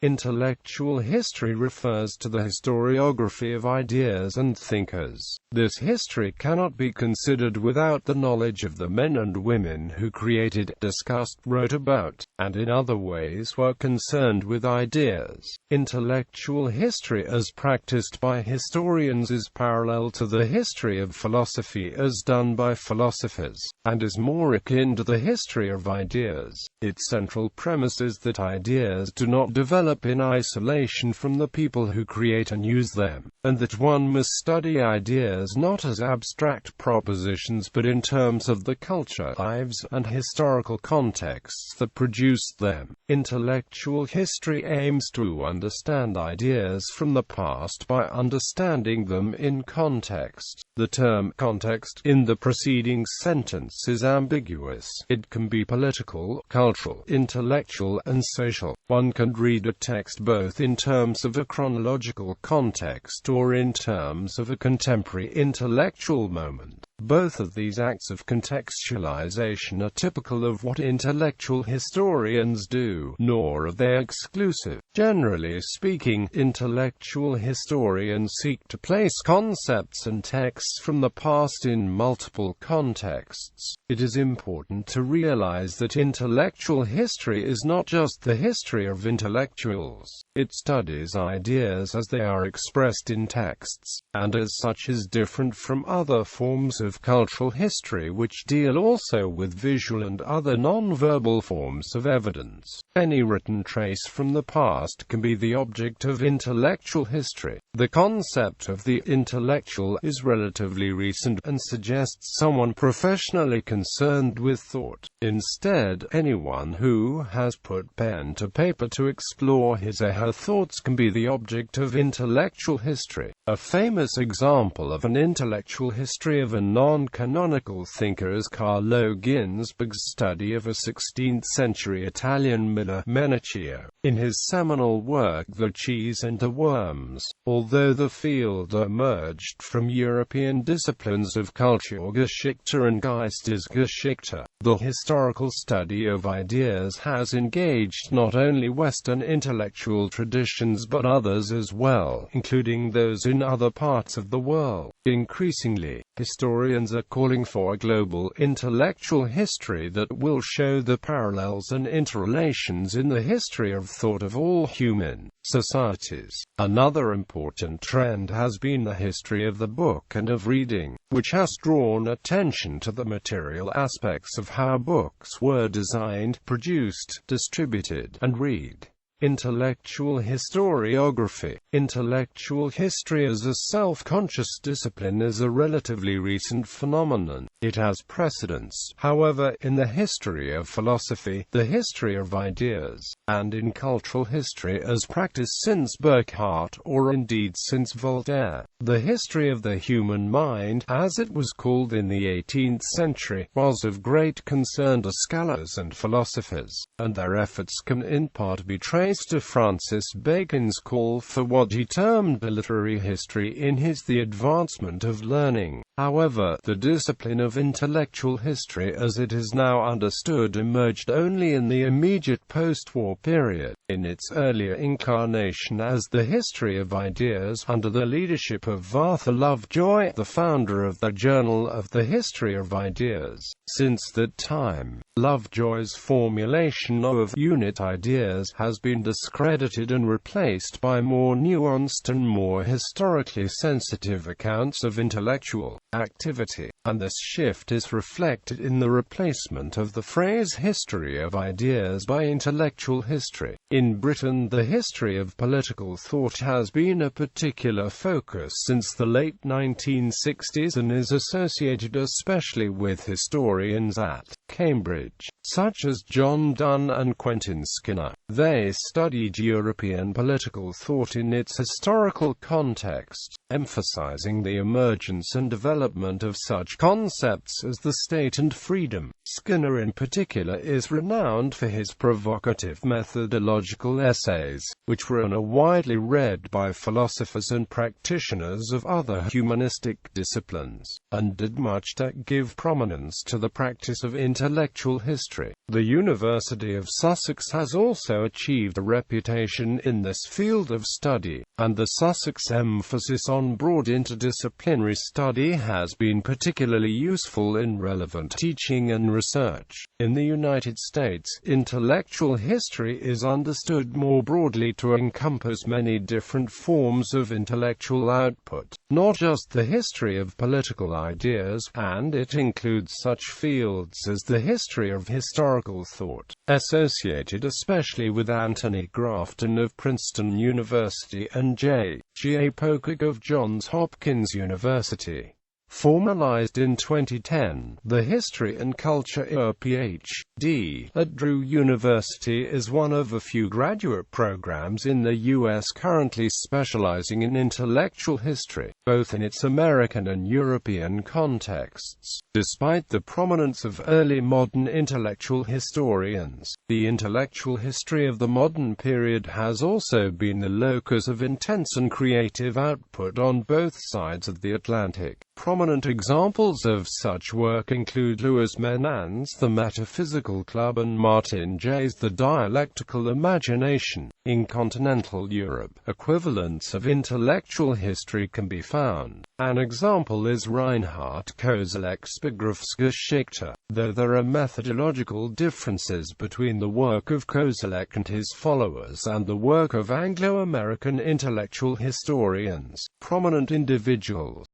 Intellectual history refers to the historiography of ideas and thinkers. This history cannot be considered without the knowledge of the men and women who created, discussed, wrote about, and in other ways were concerned with ideas. Intellectual history as practiced by historians is parallel to the history of philosophy as done by philosophers, and is more akin to the history of ideas. Its central premise is that ideas do not develop in isolation from the people who create and use them, and that one must study ideas not as abstract propositions but in terms of the culture, lives, and historical contexts that produced them. Intellectual history aims to understand ideas from the past by understanding them in context. The term context in the preceding sentence is ambiguous. It can be political, cultural, intellectual, and social. One can read a text both in terms of a chronological context or in terms of a contemporary intellectual moment. Both of these acts of contextualization are typical of what intellectual historians do, nor are they exclusive. Generally speaking, intellectual historians seek to place concepts and texts from the past in multiple contexts. It is important to realize that intellectual history is not just the history of intellectuals. It studies ideas as they are expressed in texts, and as such is different from other forms of cultural history which deal also with visual and other non-verbal forms of evidence. Any written trace from the past can be the object of intellectual history. The concept of the intellectual is relatively recent and suggests someone professionally concerned with thought. Instead, anyone who has put pen to paper to explore his or her thoughts can be the object of intellectual history. A famous example of an intellectual history of a non-canonical thinker is Carlo Ginzburg's study of a 16th-century Italian miller, Menechio, in his seminal work The Cheese and the Worms. Although the field emerged from European disciplines of Kulturgeschichte and Geistesgeschichte, the historical study of ideas has engaged not only Western intellectual traditions but others as well, including those in other parts of the world. Increasingly, historians are calling for a global intellectual history that will show the parallels and interrelations in the history of thought of all human societies. Another important trend has been the history of the book and of reading, which has drawn attention to the material aspects of how books were designed, produced, distributed, and read. Intellectual historiography. Intellectual history as a self-conscious discipline is a relatively recent phenomenon. It has precedents, however, in the history of philosophy, the history of ideas, and in cultural history as practiced since Burckhardt or indeed since Voltaire. The history of the human mind, as it was called in the 18th century, was of great concern to scholars and philosophers, and their efforts can in part be traced to Francis Bacon's call for what he termed a literary history in his The Advancement of Learning. However, the discipline of intellectual history as it is now understood emerged only in the immediate post-war period. In its earlier incarnation as the history of ideas, under the leadership of Arthur Lovejoy, the founder of the Journal of the History of Ideas. Since that time, Lovejoy's formulation of unit ideas has been discredited and replaced by more nuanced and more historically sensitive accounts of intellectual activity, and this shift is reflected in the replacement of the phrase history of ideas by intellectual history. In Britain, the history of political thought has been a particular focus since the late 1960s and is associated especially with historians at Cambridge, such as John Donne and Quentin Skinner. They studied European political thought in its historical context, emphasizing the emergence and development of such concepts as the state and freedom. Skinner in particular is renowned for his provocative methodological essays, which were widely read by philosophers and practitioners of other humanistic disciplines, and did much to give prominence to the practice of intellectual history. The University of Sussex has also achieved a reputation in this field of study, and the Sussex emphasis on broad interdisciplinary study has been particularly useful in relevant teaching and research. In the United States, intellectual history is understood more broadly to encompass many different forms of intellectual output, not just the history of political ideas, and it includes such fields as the history of historical thought, associated especially with Anthony Grafton of Princeton University and J.G.A. Pocock of Johns Hopkins University. Formalized in 2010, the History and Culture Ph.D. at Drew University is one of a few graduate programs in the U.S. currently specializing in intellectual history, both in its American and European contexts. Despite the prominence of early modern intellectual historians, the intellectual history of the modern period has also been the locus of intense and creative output on both sides of the Atlantic. Prominent examples of such work include Louis Menand's The Metaphysical Club and Martin Jay's The Dialectical Imagination. In continental Europe, equivalents of intellectual history can be found. An example is Reinhard Koselleck's Begriffsgeschichte, though there are methodological differences between the work of Koselleck and his followers and the work of Anglo-American intellectual historians. Prominent individuals